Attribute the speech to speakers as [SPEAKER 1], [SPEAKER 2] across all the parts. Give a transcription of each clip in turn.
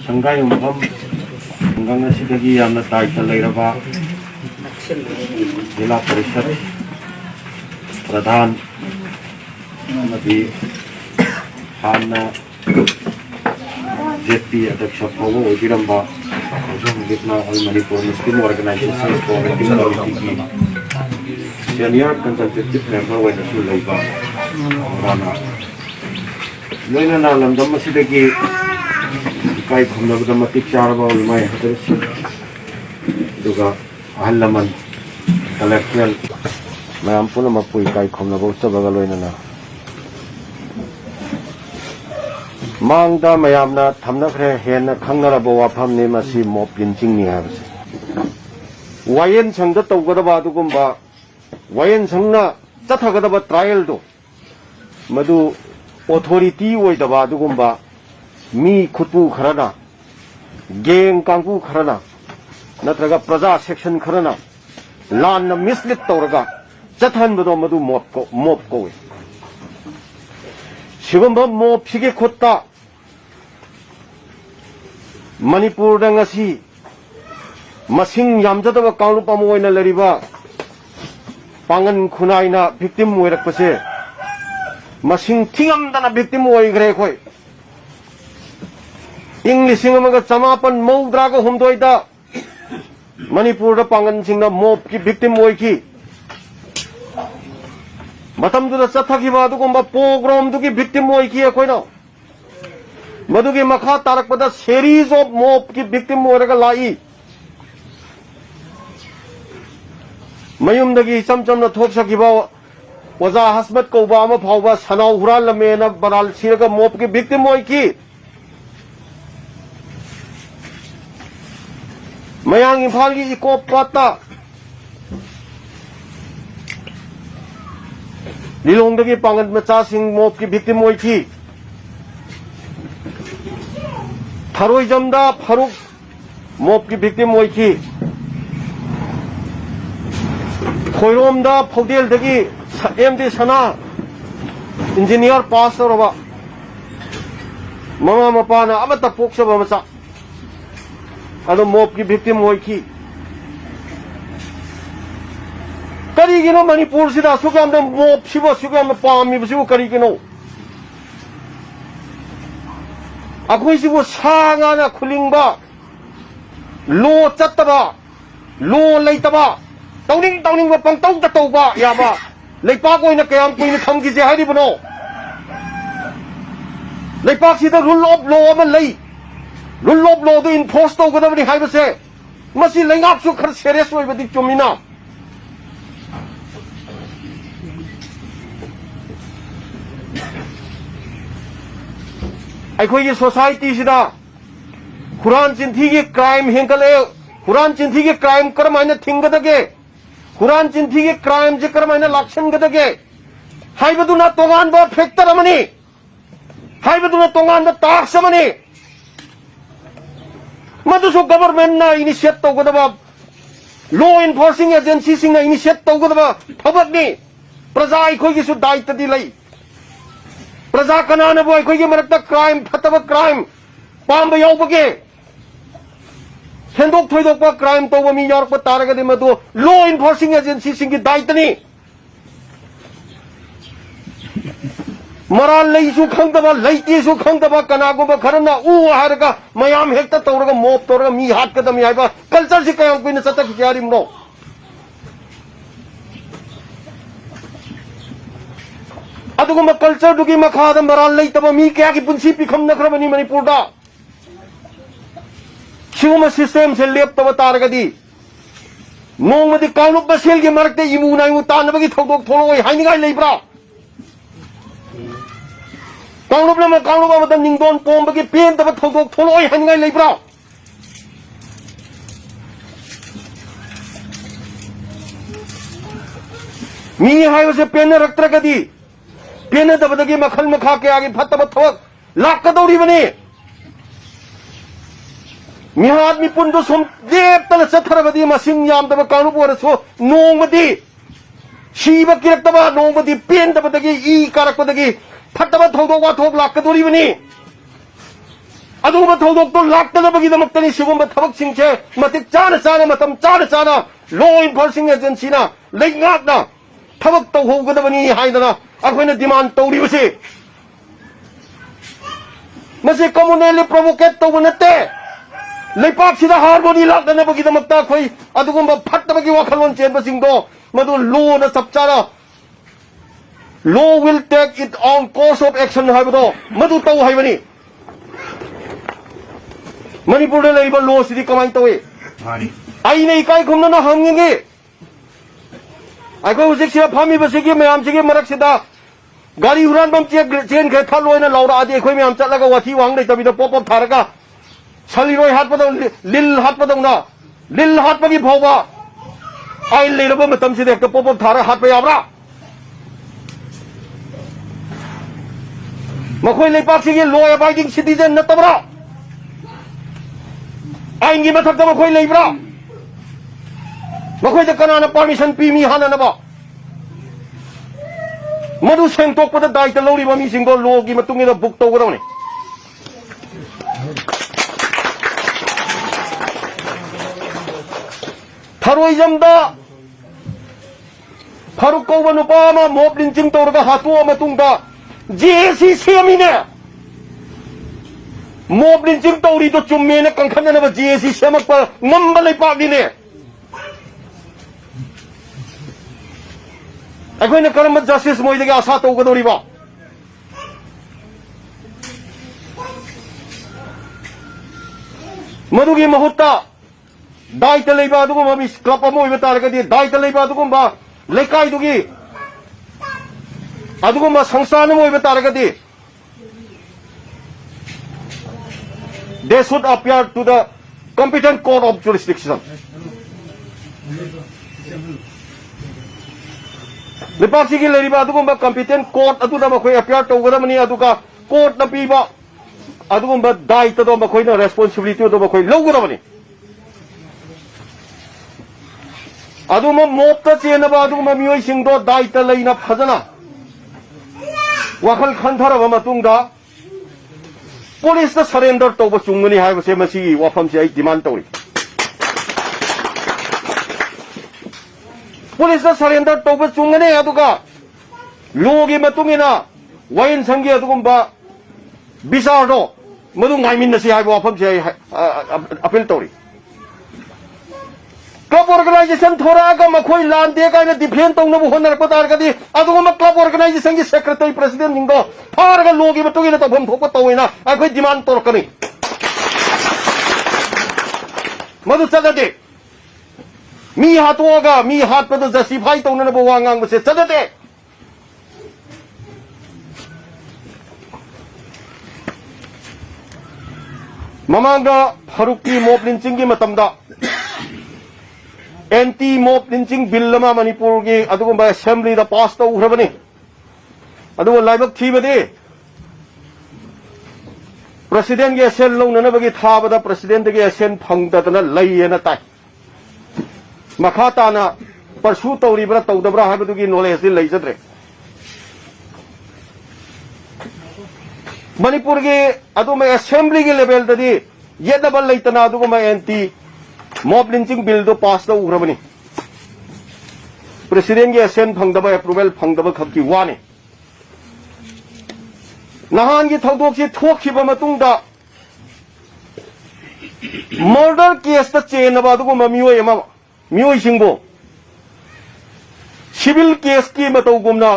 [SPEAKER 1] Shanghai Umham Ganga Sidagi Yamna Taita Lairava Jila Parishad Pradhan Amadi Hanna JP Adaksha Pavo Ojiramba Gitna All Manipur Muslim Organization for Committee Senior Consultative Member when Sulaiba Rana Lena Lamdam Sidagi Kai Kumnabda Matik Charaba my address Duga Halaman Collectual Mampuna Mapui Kai Kumnabo Sabagaloina Mangda Mayamna Tamnakre Hena Kangarabo Apamne Masi Mop Pinching Niavs Wayan Sangda Togadabadugumba Wayan Sangna Tatagadaba trial do Madu authority with the Badugumba Mi Kutu Karana Gang Kangu Karana Natraga Praza section Karana Lan Mislit Toraga Jatan Madu Mop Go Shivamba Mop Pige Kota Manipur Dangasi Masing Yamjadava Kalupamoina Lariva Pangan Kunaina victim Werakase Masing Tingam than a victim way Grekoi English Singamaga Samapan Mo Drago Humdoida Manipur the Pangan Singa Mop victim Waiki Matam to the Sataki Madugumba pogrom to give victim Waiki Aquino Madugi Maka Tarak with a series of Mop victim Waragalai Mayum the Samson the Topsakiba was a husband Kobama Pova Sanau Hurala Mena Baral Siraga Mop victim Waiki Mayang Impali Iko Pata Lilong the Pangan Matasing Mop victim Waiki Taroi Jamda Paruk Mop victim Waiki Koiromda Podel Dagi MD Sana Engineer Pastor Mama Mapana Amata Poksa Mamasa Ado Mop victim Waiki Karigino Manipur Sida Sugam the Mop Shiva Sugam Palm Mibu Karigino Akuisibu Sangana Kulingba Lo Chataba Lo Laitaba Towning Pang Tong Tatoba Yaba Lepago in a camp in the Tongi Hadibono Lepaxi the rule of law and lay Rule of law in posto whatever the high say must be laying up so serious with the Chumina I call you society Sida Quran Chinthigi crime Hinkale Quran Chinthigi crime Karamana Tingadage Quran Chinthigi crime Jikaramana Lakshan Gadage Haibaduna Tongan bought Hectaramani Haibaduna Tongan the Tarsamani Maduso government na initiate to Godaba law enforcing agencies in initiate to Godaba Pabani Praza Kogi should die to delay Praza Kanana boy Kogi Marata crime, Patava crime, Pamba Yobage Sendok Toyopa crime to me York Taraga de Madu law enforcing agencies in Daitani Maral Laisu Kandaba, Laisu Kandaba, Kanagoba Karana, Harga, Mayam Hector Toraga, Mop Toraga, Mi Hakada Miaba, Culture Sikam Queen Satakarium no. Aduguma culture to give Makada, Maral Laitaba, Mi Kaki Punsi become the Kramani Manipurda. Shuma systems and left of a Targadi. No with the count of Basil Mark the Imuna Mutanabaki Toko Toro, Haininga Libra. Kaunubla Kaunaba the Ningon Pombaki paint of a Toko Tolo Hanga Libra. Me, I was a penner of Tragadi. Penner of the game of Kalmakaki, Patabatok, Lakado Rivani. Me had me put some depth and a Satarabadi Masin Yam the Kanubu, so nobody. Shiva Kirataba, nobody paint of the E Karakadagi. Pataba Togo Watok Lakadurivani ꯑꯗꯨꯒꯨꯝꯕ ꯊꯧꯗꯣꯛꯇꯣ ꯂꯥꯛꯇꯅꯕꯒꯤꯗꯃꯛꯇꯅꯤ ꯁꯤꯒꯨꯝꯕ ꯊꯕꯛꯁꯤꯡꯁꯦ ꯃꯇꯤꯛ ꯆꯥꯅ ꯃꯇꯝ ꯆꯥꯅ ꯂꯣ ꯏꯟꯐꯣꯔꯁꯤꯡ ꯑꯦꯖꯦꯟꯁꯤꯅ ꯂꯩꯉꯥꯛꯅ ꯊꯕꯛ ꯇꯧꯍꯧꯒꯗꯕꯅꯤ ꯍꯥꯏꯗꯅ ꯑꯩꯈꯣꯏꯅ ꯗꯤꯃꯥꯟ ꯇꯧꯔꯤꯕꯁꯤ ꯃꯁꯤ ꯀꯝꯃꯨꯅꯦꯜꯂꯤ ꯄ꯭ꯔꯣꯚꯣꯀꯦꯠ ꯇꯧꯕ ꯅꯠꯇꯦ ꯂꯩꯄꯥꯛꯁꯤꯗ ꯍꯥꯔꯃꯣꯅꯤ ꯂꯥꯛꯅꯅꯕꯒꯤꯗꯃꯛꯇ ꯑꯩꯈꯣꯏ ꯑꯗꯨꯒꯨꯝꯕ ꯐꯠꯇꯕꯒꯤ ꯋꯥꯈꯜꯂꯣꯟ ꯆꯦꯟꯕꯁꯤꯡꯗꯣ ꯃꯗꯨ ꯂꯣꯅ ꯆꯞ ꯆꯥꯅ law will take its own course of action 하이버도 모두 따오 하이버니 머니푸르에 레이버 law 시디 까마이 따오이 아이네 이까이 겁나나 항행이 아이고 우직시야 밤이 버시기 매암시기 머락시다 가리 후란 밤지에 젠 개탈로에는 라우라 아디에 거이 매암 잘라가 와티 왕래 있다비도 뽀뽀 타라가 살리로이 핫바동 릴 핫바동나 릴 핫바기 보바 아이 레이러버 머땀시대 그 뽀뽀 타라 핫바이 아브라 मखोई Lepakshi law abiding citizen नतबरा आइन की मथक मखोई लेब्रा मखोई कनाना परमिशन पीमी हाननबा मधु सेंगतोकपद दायित्व लौरिबा मिसिंगो लॉ की मतुंगिदा बुक तौगदवने थरोइजमदा फारुक कौबा नुपा अमा मोब लिंचिंग तौरगा हातुआ मतुंगदा JC सेमीने मोब लिंचिंग तौरी तो चुम्मेने कंखननबा JC सेमकपा ngamba लेपाकनिने अखोइना करम जस्टिस मोइदगे आशा तौगदौरिबा मधुगी महुत्ता दायित्व लेबा अदुगुम्बा मि क्लब अमा ओइबा तारगदि दायित्व लेबा अदुगुम्बा लेकाइदुगी अदुगुम्बा संस्थान अमा ओइबा तारगदि they should appear to the competent court of jurisdiction लेपाक्षिगी लेरिबा अदुगुम्बा competent court अदुदा मखोइ appear तौगदमनि अदुगा court ना पीबा अदुगुम्बा दायित्व दो मखोइना responsibility दो मखोइ लौगदमनि अदुमा मोपता चेनबा अदुगुम्बा मियोइसिंगदो दायित्व लेना फजना वाखल खंथरबा मतुंगदा पुलिस सरेंडर तौब चुंगनी हाइबसे मसी वाफमसे आई डिमांड तौरी पुलिस सरेंडर तौब चुंगने अदुगा लोगी मतुंगिना वाइन संगी अदुगुम्बा बिसारदो मदु गाइमिनसी हाइबो वाफमसे आई अपील तौरी क्लब ऑर्गेनाइजेशन थोड़ा मखोई लांदे का डिफेंड तौनब होनरप तारगदि अदुगुम्बा क्लब ऑर्गेनाइजेशन की सेक्रेटरी प्रेसिडेंट जिंगो फारगा लोगी मतुगिना तौफम थोप तौइना अखोई डिमांड तोरकनी मदु चलदे मी हातोगा मी हातपद जस्टिफाई तौनब वांगांग बसे चलदे ममांगा फारूकी मोब लिंचिंग की मतमदा एंटी मोब लिंचिंग बिल लमा मणिपुर की अदुगुम्बा असेंबली दा पास तौखरबनी अदुगो लाइबक थीबदि प्रेसिडेंट के असेन लौननबगी थाबदा प्रेसिडेंट के असेन फंगदतना लैयेना ताई मखा ताना परसु तौरिब्रा तौदब्रा हाबदुगी नॉलेज दि लैजद्रे मणिपुर के अदुमा असेंबली के लेवल ददि येदबल लैतना अदुगुम्बा एंटी मोब लिंचिंग बिल दो पास तौखरबनी प्रेसिडेंट के असेन फंगदबा अप्रूवल फंगदबा खबकी वानी नहान की थौदोकसी थोखिबा मतुंगदा मर्डर केस ता चेनबा अदुगुम्बा मियोय सिंगो सिविल केस की मतौगुमना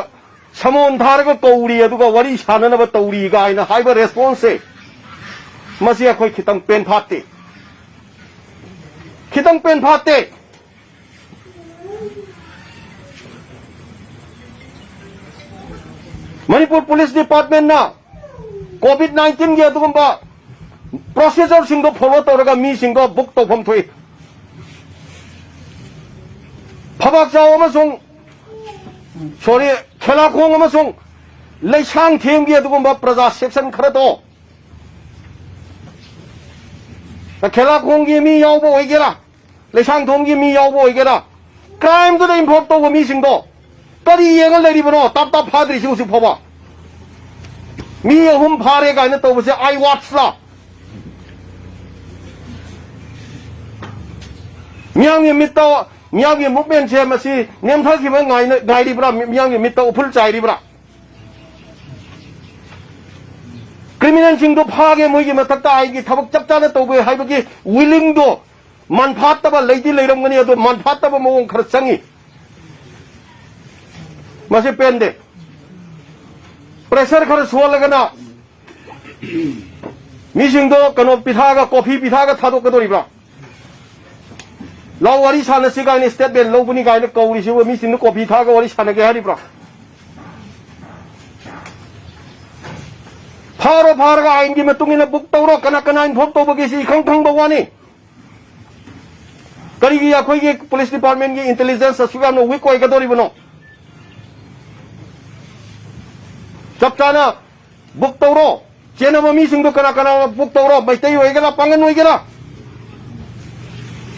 [SPEAKER 1] समोन धारगा कौरी अदुगा वरी साननबा तौरी गायना हाइबा रेस्पॉन्स से मसी अखोई खितंग पेन फाते खितंग पेन फाते मणिपुर पुलिस डिपार्टमेंट ना कोविड-19 के अदुगुम्बा प्रोसीजर सिंगो फॉलो तौरगा मी सिंगो बुक तौफम थोई फबाकजाव अमसुंग सॉरी खेलाखोंग अमसुंग लैसांग थेंग के अदुगुम्बा प्रजा सेक्शन खरतो खेलाखोंग की मी यावबो ओइगेरा लैसांग थोंग की मी यावबो ओइगेरा क्राइम दो इन्वॉल्व तौबा मी सिंगो करी येंगा लेरिबनो तब तब फाद्रिसि उसी फबा मी अहुम फारे गायना तौबसे आई watts La 미양이 밑도 미양이 묵면 제마시 냄타기만 가이리브라 미양이 밑도 풀자이리브라 크리미널 징도 파악에 모이기 못했다 아이기 타복 잡자는 또 그 하이버기 윌링도 만 파따바 레이디 레이런 거니야도 만 파따바 모은 가르창이 masih pendek. Pressure kalau soal lagana. Mising do kano pithaga kopi pithaga thado kadori bra. Lau wari sana sika ini state ben lau puni kaini kauri siwa mising do kopi pithaga wari sana ke hari bra. Pharo ga aingi metung ina buk tauro kana in phop to bagisi khang thang bagwani. Karigi akhoi ki police department ki intelligence asuga no weak koi kadori bano. 잡자나 북도로 제너버 미싱도 까나까나 북도로 마이테이 오이게라 빵은 오이게라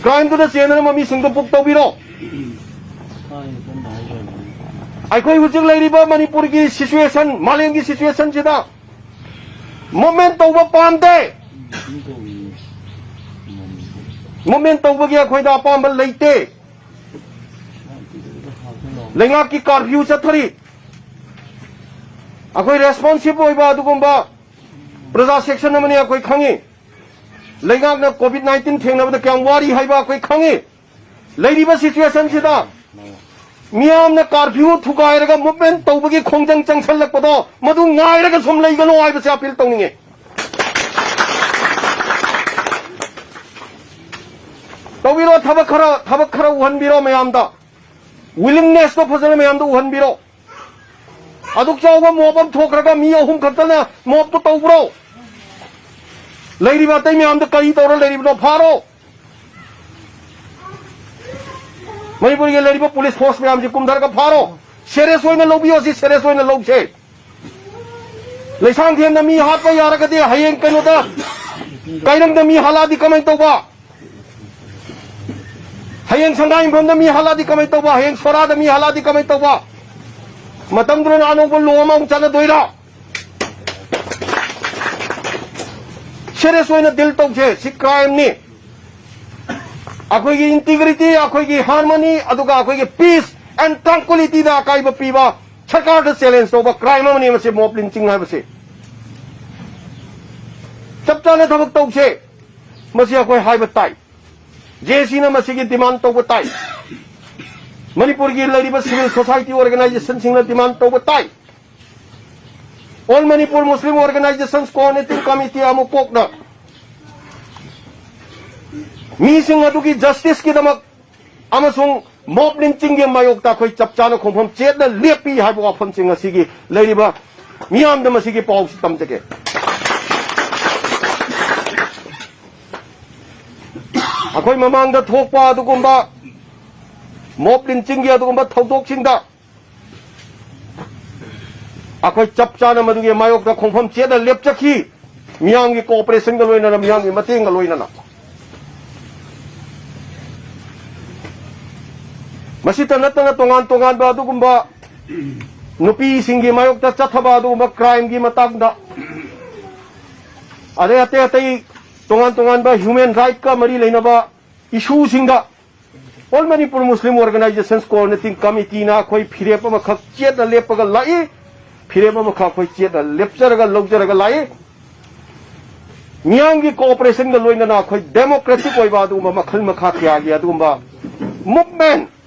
[SPEAKER 1] 크라임도 제너버 미싱도 북도비로 아이코이 우직 레이리바 마니푸르기 시츄에이션 말랭기 시츄에이션 지다 모멘트 오버 빰데 모멘트 오버기야 코이다 빰발 레이테 랭아키 카르퓨 차터리 아코이 레스폰시브 오이바 아두곰바 브라자 섹션 어머니 아코이 강이 레이가나 코비드 19 탱나보다 그냥 와리 하이바 아코이 강이 레이리바 시츄에이션 시다 미암나 카르퓨 투가이라가 무벤 또버기 공장장 살락보다 모두 나이라가 som레이가 노아이바세 앞일 똥닝에 또비로 타박하라 우한비로 매암다 윌링네스도 퍼져나 매암도 우한비로 아독자오가 모범 토크라가 미어홈 갔다나 모업도 떠브로 레이리바 때문에 암득까지 떠오를 레이리바도 바로 머니पु리게 레이리바 police force में आमजी कुमदार का pharaoh शेरे सोई न लोबियोसी शेरे सोई न लोबसे लेसांग थे नमी हाथ पे यार कदे हयें कनोदा काइरंग नमी हालादी कमाई तोबा हयें संगाई भम नमी हालादी कमाई तोबा हयें सोरा नमी हालादी कमाई तोबा मतंगुरन आनोबो लोमा उचाना दोइरा शेरे सोई न दिल तोबसे सी क्राइम नि अखोगी integrity अखोगी harmony अदुगा अखोगी piece and tranquillity दा अकाइब पीबा सरकार द चैलेंज तोबा क्राइम मनी मसे मोब लिंचिंग हाइबसे चपचाने थबक तोबसे मसे अखोई हाइब ताई जेसी न मसे की डिमांड तोब ताई मणिपुर की लड़ीब सिविल सोसाइटी ऑर्गेनाइजेशन सिंह डिमांड तोब ताई all Manipur Muslim organisations coordinating committee अमु कोकना 미싱 아두기 저스티스기다막 아마송 모블린징게 마욕다 거의 잡자는 공범 제다 랩비 하고 펌칭 시기 레리바 미암다 시기 빠옥시 땀되게 거의 마망다 톡바 두고마 모블린징게 두고마 톡톡친다 거의 잡자는 마두기 마욕다 공범 제다 랩적히 미암기 코퍼레이션 가 로이나나 미암기 마팅 가 로이나나 masita natanga tongan ba adugumba nupi singi mayokta chathaba adugumba crime gi matagda are ate tongan ba human right ka mari leinaba issue singa all manipur muslim organizations coordinating committee na koi phire pa makhak chet na lepaga lai phire pa makhak koi chet na lepchar ga logjar ga lai miyang gi cooperation ga loina na koi democratic oi ba adugumba makhal makha kya gi adugumba movement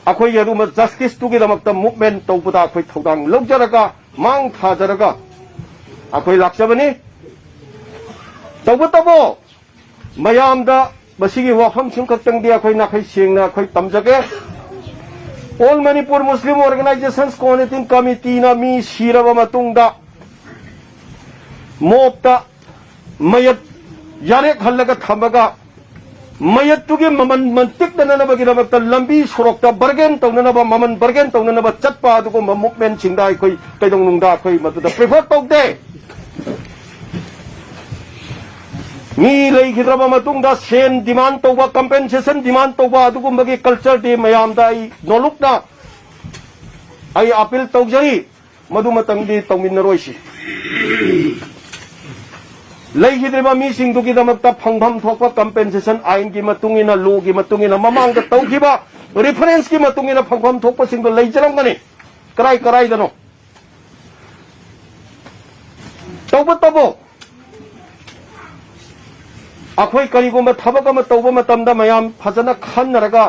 [SPEAKER 1] अखोई यदुम justice तुगी दमकता movement तौबदा अखोई थौदांग लौजरगा मांग थाजरगा अखोई लाक्सबनी तौबतबो मयामदा बसिगी वाफम SIM खक्तंगदि अखोई नाखै सेंगना अखोई तमजगे all Manipur Muslim organisations coordinating committee ना मी सिरबा मतुंगदा मोपता मयत यारे खल्लगा थमगा मयतुगे ममन मंतिक दननबगी रबक्ता लंबी सोरक्ता बर्गेन तौननबा ममन बर्गेन तौननबा चटपा अदुगो मूवमेंट सिंदा कोई कैदों नुंदा कोई मदुदा प्रेफर तौदे मी लेखिद्रबा मतुंगदा सेन डिमांड तौबा कंपेंसेशन डिमांड तौबा अदुगो मगी कल्चर दे मयामदा आई नोलुकना आई अपील तौजरी मदु मतंगदी तौमिनरोइसी लेखिद्रिबा मीसिंदुगिदमक्ता फंगफम थोकपा कंपेंसेशन आइन की मतुंगिना लो की मतुंगिना ममांग तौखिबा रेफरेंस की मतुंगिना फंगफम थोकपसिंगो लेजरंगनी कराई कराई दनो तौबतबो अखोई करिगुम थबक अमा तौब मतमदा मयाम फजना खन्नरगा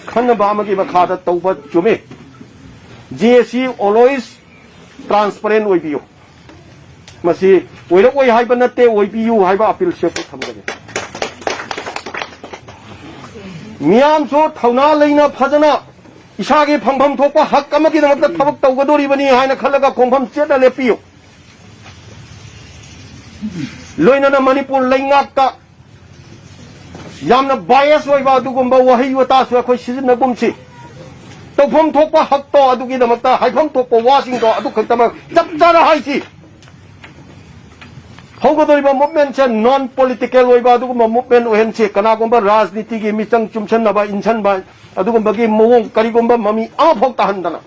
[SPEAKER 1] खन्नबा अमगी मखादा तौब चुमे जीएससी ऑलवेज ट्रांसपेरेंट ओइबियो मसी ओइरक ओइ हाइबा नते ओइबियु हाइबा अपील सेफ थमगने मियाम सो थौना लेना फजना इसागे फंगफम थोपा हक अमगी दमकता थबक तौगदोरिबनी हाइना खलगा खोंफम चेदा लेपियो लोइनना मणिपुर लेंगाक्ता यामना बायस ओइबा अदुगुंबा वही वतासु अखोइ सिजनगुमसी तौफम थोपा हक्तो अदुगी दमकता हाइफम थोपा वासिंगो अदु खतम चपचारा हाइसी होगदोरिबा मूवमेंट से नॉन पॉलिटिकल ओइबा अदुगुंबा मूवमेंट ओहेनसे कनागुंबा राजनीति की मिचंग चुमसनबा इंसनबा अदुगुंबगी मोंग करिगुंबा ममी अमफोक ताहंदना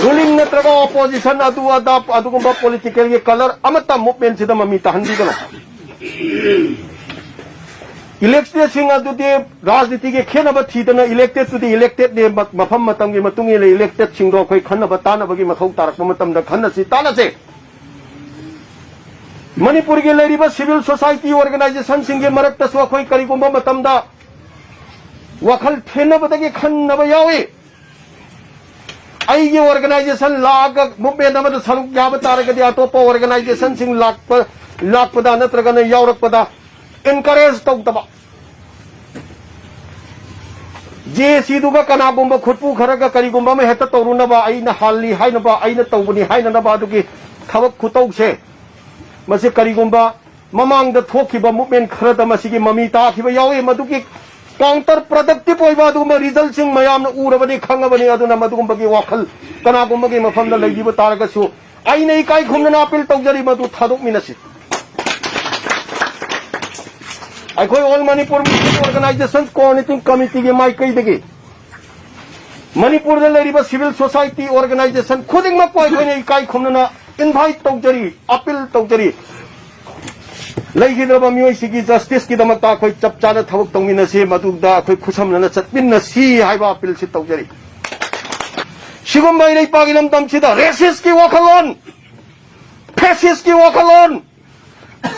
[SPEAKER 1] रूलिंग नत्रगा ऑपोजिशन अदु अदा अदुगुंबा पॉलिटिकल के कलर अमता मूवमेंट सिदा ममी ताहंदीगनो इलेक्टेड सिंह अदुदे राजनीति के खेनब थीदना इलेक्टेड टू द इलेक्टेड ने मफम मतंगी मतुंगी ले इलेक्टेड सिंह अखोई खन्नब तानबगी मथौ तारक मतमदा खन्नसी तानसे मणिपुर के लेरिबा सिविल सोसाइटी ऑर्गेनाइजेशन सिंह के मरक्तसु अखोई करिगुंबा मतमदा वखल थेनबदगी खन्नब यावे आई ऑर्गेनाइजेशन लाग मूवमेंट अमद सरुक याब तारगदि अतोप ऑर्गेनाइजेशन सिंह लाकपदा नत्रगन यावरकपदा एनकरेज तौतबा जेसी दुगा कनागुंबा खुटपु खरगा करिगुंबा में हेता तौरुनबा आइना हाली हाइनबा आइना तौबनी हाइननबा दुगी थबक खुतौसे मसे करिगुंबा ममांग द थोखिबा मूवमेंट खरदा मसिगी ममी ताखिबा यावे मदुगी काउंटर प्रोडक्टिव ओइबा दुगुंबा रिजल्ट सिंग मयामना उरबनी खंगबनी अदुना मदुगुंबगी वाखल कनागुंबगी मफमदा लैदिबा तारगसु आइना इकाई खुमना अपील तौजरी मदु थादोकमिनसी अखोई all Manipur organisation coordinating committee के माइकईदगी मणिपुर लेरिबा सिविल सोसाइटी ऑर्गेनाइजेशन खुदिंगमक अखोइना इकाई खुमना इनवाइट तौजरी अपील तौजरी लेखिद्रबा मियोइसिगी जस्टिस की दमकता अखोई चपचाना थबक तौमिनसे मदुदा अखोई खुसमना चटमिनसी हाइबा अपील सि तौजरी सिगुम्बा इरैपागी लमतमसिदा रेसिस्ट की वखलोन फेसिस्ट की वखलोन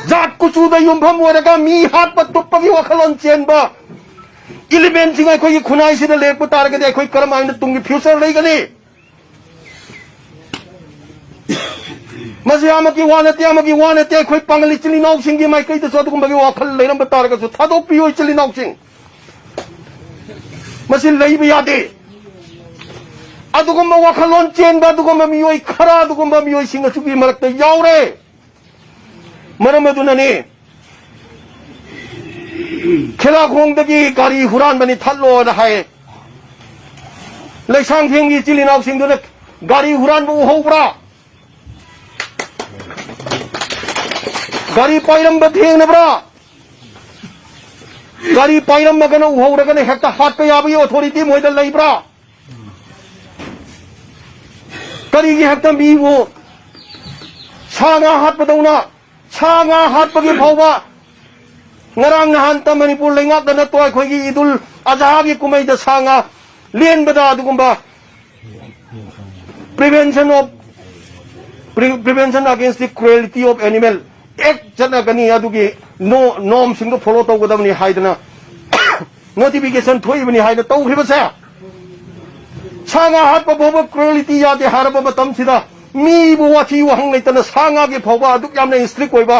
[SPEAKER 1] जात कुचुदा युमफम ओरगा मी हात पत्तुप्पगी वखलोन चेनबा इलिमेंट सिंग अखोई खुनाइसिदा लेकपा तारगदि अखोई करमाइना तुंगी फ्यूचर लेगनी मसे आमकी वानते अखोई पांगली चिली नाउसिंगी माइकईदा सदुगुंबगी वखल लेरम तारगसु थादोकपियो चिली नाउसिंग मसे लेइबा यादे अदुगुंबा वखलोन चेनबा अदुगुंबा मियोई खरा अदुगुंबा मियोई सिंग सुगी मरक्ता यावरे मरम अदुनने खिलाखोंदगी गाड़ी हुरान बनी थल्लो हाय लेसांग थेंगी चिली नाउसिंग दुने गाड़ी हुरान बु उहौब्रा गाड़ी पाइरम बथेंगनब्रा गाड़ी पाइरम मगन उहौरगन हेक्ता हाट पे याबी अथॉरिटी मोइदा लेब्रा करिगी हेक्ता मी वो saga Haat बदौना saga Haat पगी फावबा ngarang nahan ta manipur lengak da natoi khoi gi idul adha gi kumai da sanga len bada dugumba prevention against the cruelty of animal act jana gani adugi no norm sing do follow to godam ni haidana notification thoi bani haida tau khiba sa sanga hat pa boba cruelty ya de haraba matam sida mi bu wathi wahang leitana sanga gi phawba aduk yamna strict oiba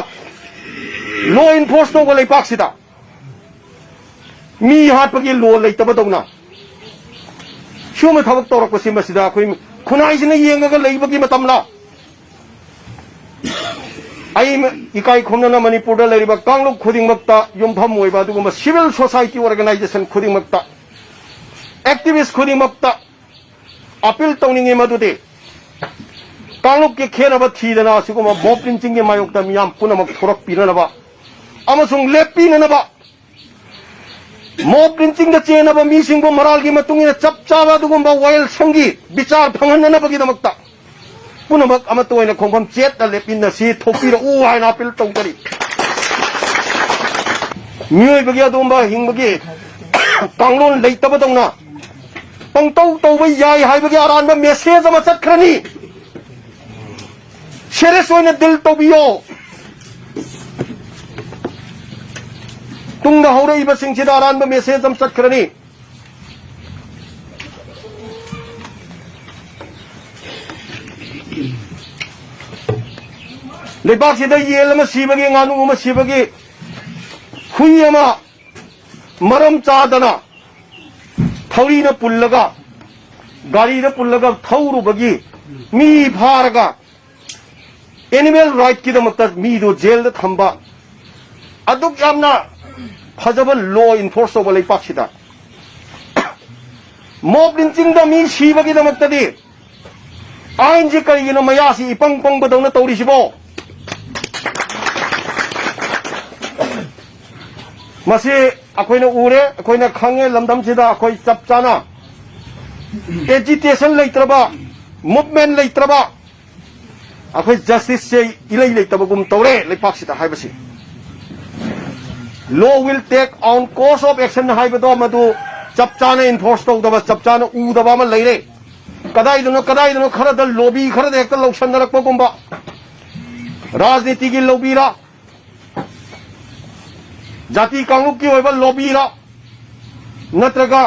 [SPEAKER 1] low enforcement को लेपाक्सिदा मी हाथ पगी लो लेतब दौना शुम थबक तौरकपसि मसिदा अखोई खुनाइसिना येंगगा लेबगी मतमला आई इकाई खुमना मणिपुर लेरिबा कांगलुक खुदिंगमक्ता युमफम ओइबा दुगुम सिविल सोसाइटी ऑर्गेनाइजेशन खुदिंगमक्ता एक्टिविस्ट खुदिंगमक्ता अपील तौनिंगे मदुदे कांगलुक के खेनब थीदना सिगुम मॉब लिंचिंग के मायोक्ता मियाम पुनमक थोरक पिननबा अमसुंग लेपिननबा मॉब लिंचिंग द चेनबा मीसिंगबो मराल की मतुंगिना चपचाबा दुगुंबा वायल संगी विचार फंगननबगी दमक्ता पुनमक अमत ओइना खोंफम चेत ता लेपिन ना सी थोपी रा उ हाइना पिल तौतरी मियोय बगी अदुंबा हिंबगी कांगलोन लेतबदौना पंगतौ तौबा याय हाइबगी अरानबा मेसेज अमा चतखरनी सीरियस ओइना दिल तौबियो तुंगदा हौरइबा सिंगसिदा अरानबा मेसेज अमा चतखरनी लेबाकसिदा येल अमा सिबगी ngaनु अमा सिबगी हुई अमा मरम चादना थौरीना पुल्लगा गाड़ीना पुल्लगा थौरुबगी मी फारगा एनिमल राइट की दमकता मीदो जेल दा थंबा अदुक यामना फजब लॉ इन्फोर्स तौबा लेपाकसिदा मॉब लिंचिंग दा मी सिबगी दमकतदी आइन जी करिगिनो मयासी इपंग पंग बदौना तौरिसिबो मसी अखोइना उरे अखोइना खंगे लमदमसिदा अखोइ चप चाना एजिटेशन लेत्रबा मूवमेंट लेत्रबा अखोइ जस्टिस से इलै लेतबगुम तौरे लेपाकसिदा हाइबसी law will take on course of action हाइबदो मदु चप चाना इन्फोर्स तौदबा चप चाना उदबा म लेरे कदाइदनो खरद लॉबी खरद हेक्ता लौसनरकपगुम्बा राजनीति की लॉबीरा जाति कांगुप की ओइबा लॉबीरा नत्रगा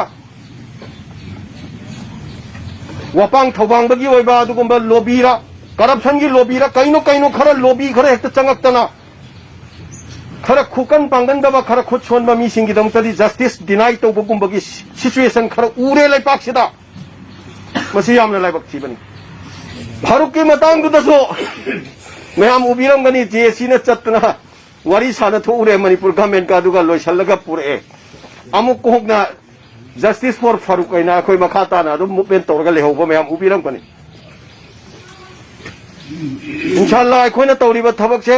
[SPEAKER 1] वपांग थौबांगबगी ओइबा अदुगुम्बा लॉबीरा करप्शन की लॉबीरा कइनो खरा लॉबी खरा हेक्ता चंगक्तना खरा खुकन पांगनदबा खरा खुद सोनबा मीसिंगी दमतदी जस्टिस डिनाई तौबगुम्बगी सिचुएशन खरा उरे लेपाकसिदा मसी यामना लाइबक थीबनी फारूक की मतंगदसो मैम उबिरमगनी जेसी न चतना वारी साना थोरे मणिपुर गवर्नमेंट का दुगा लोइसलगा पुरे अमुक कोहना जस्टिस फॉर फारूक कइना अखोइ मखा ताना दु मूवमेंट तौरगा लेहौबा मैम उबिरमगनी इंशाअल्लाह अखोइना तौरिबा थबक से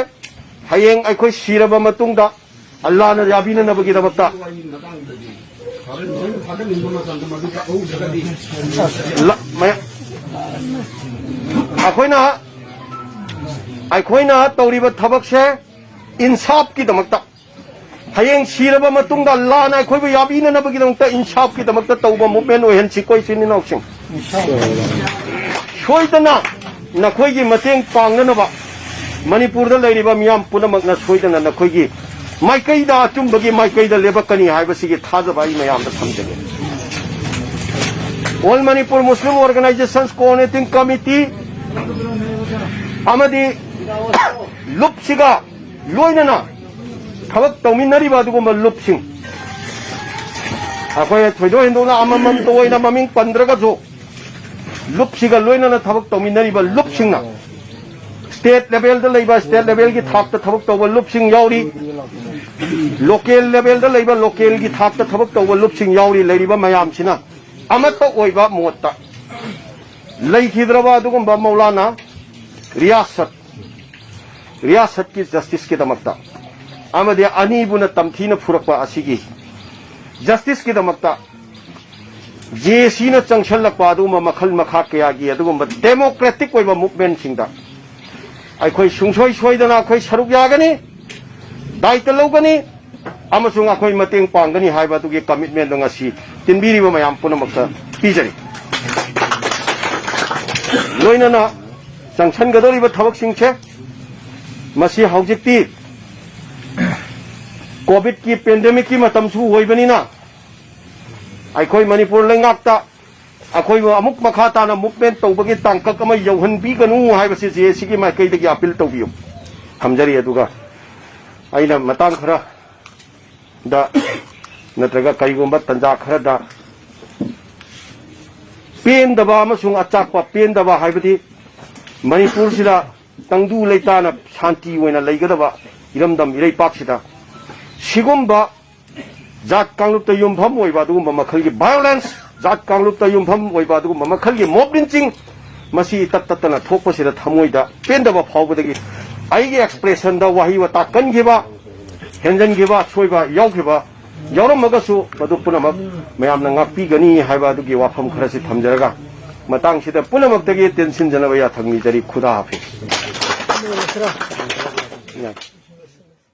[SPEAKER 1] हयेंग अखोइ सिरबा मतुंगदा अल्लाह न याबिना नबगी दबक्ता अखोइना तौरिबा थबक से इंसाफ की दमकता हयेंग सिरबा मतुंगदा अल्लाहना अखोइबा याबिना नबगी दमकता इंसाफ की दमकता तौबा मूवमेंट ओहन सिकोइ सिनि नौसिंग सोइदना नखोइगी मतेंग पांगनबा मणिपुरदा लेरिबा मियाम पुनमकना सोइदना नखोइगी माइकैदा अचुंबगी माइकैदा लेबकनी हाइबसिगी थाजबाई मयामदा थमजगे all Manipur Muslim organisations coordinating committee अमदी लुपसिगा लोइनना थबक तौमिनरिबा अदुगुम्बा लुपसिंग अखोय थोइदो हेंदोना अममम तोइना ममिंग पंद्रगजो लुपसिगा लोइनना थबक तौमिनरिबा लुपसिंगना स्टेट लेवल दा लेबा स्टेट लेवल की थाक ता थबक तौबा लुपसिंग याउरी लोकल लेवल दा लेबा लोकल की थाक ता थबक तौबा लुपसिंग याउरी लेरिबा मयामसिना अमत ओइबा मोत्ता लेखिद्रबा अदुगुम्बा मौलाना रियासत की जस्टिस की दमकता अमदे अनीबुना तमथीना फुरकपा असिगी जस्टिस की दमकता जेसीना चंगसलकपा अदुमा मखल मखा कयागी अदुगुम्बा डेमोक्रेटिक ओइबा मूवमेंट सिंगदा अखोइ सुंसोइ सोइदना अखोइ सरुक यागनी दायित्व लौगनी अमसुंग अखोइ मतेंग पांगनी हाइबा तुगे कमिटमेंट ngasi तिनबिरिबा मयाम पुनमक्ता पिजरी लोइनना चंगसनगदोरिबा थबक सिंगसे मसी हौजिक्ति कोविड की पेंडेमिक की मतमसु होइबनिना अखोइ मणिपुर लेंगाक्ता अखोइ अमुक मखा ताना मूवमेंट तौबगी तांकक अमा यौहनबिगनु हाइबसि जेसी की माइकैदगी अपील तौबियो थमजरी अदुगा अइना मतांग खरा दा नत्रगा करिगुम्बा तंजा खरा दा पेंदबा अमसुंग अचाकपा पेंदबा हाइबदी मणिपुर सिदा तंगदु लेताना शांति ओइना लेगदबा इरमदम इरैपाकसिदा सिगुम्बा जात कांगलुप्ता युमफम ओइबा दुगुम्बा मखलगी वायलेंस जात कांगलुप्ता युमफम ओइबा दुगुम्बा मखलगी मॉब लिंचिंग मसी तत्ततना थोकपसिदा थमोइदा पेंदबा फावबदगी आइगे एक्सप्रेशन दा वाही वता कनगिबा हेंजनगिबा सोइबा यावगिबा यावरमगसु मदु पुनमक मयामना ngakpigani haiba दुगी वाफम खरसि थमजरगा matangsida punamakdagi tension janabaya thangmi jari khuda hafiz.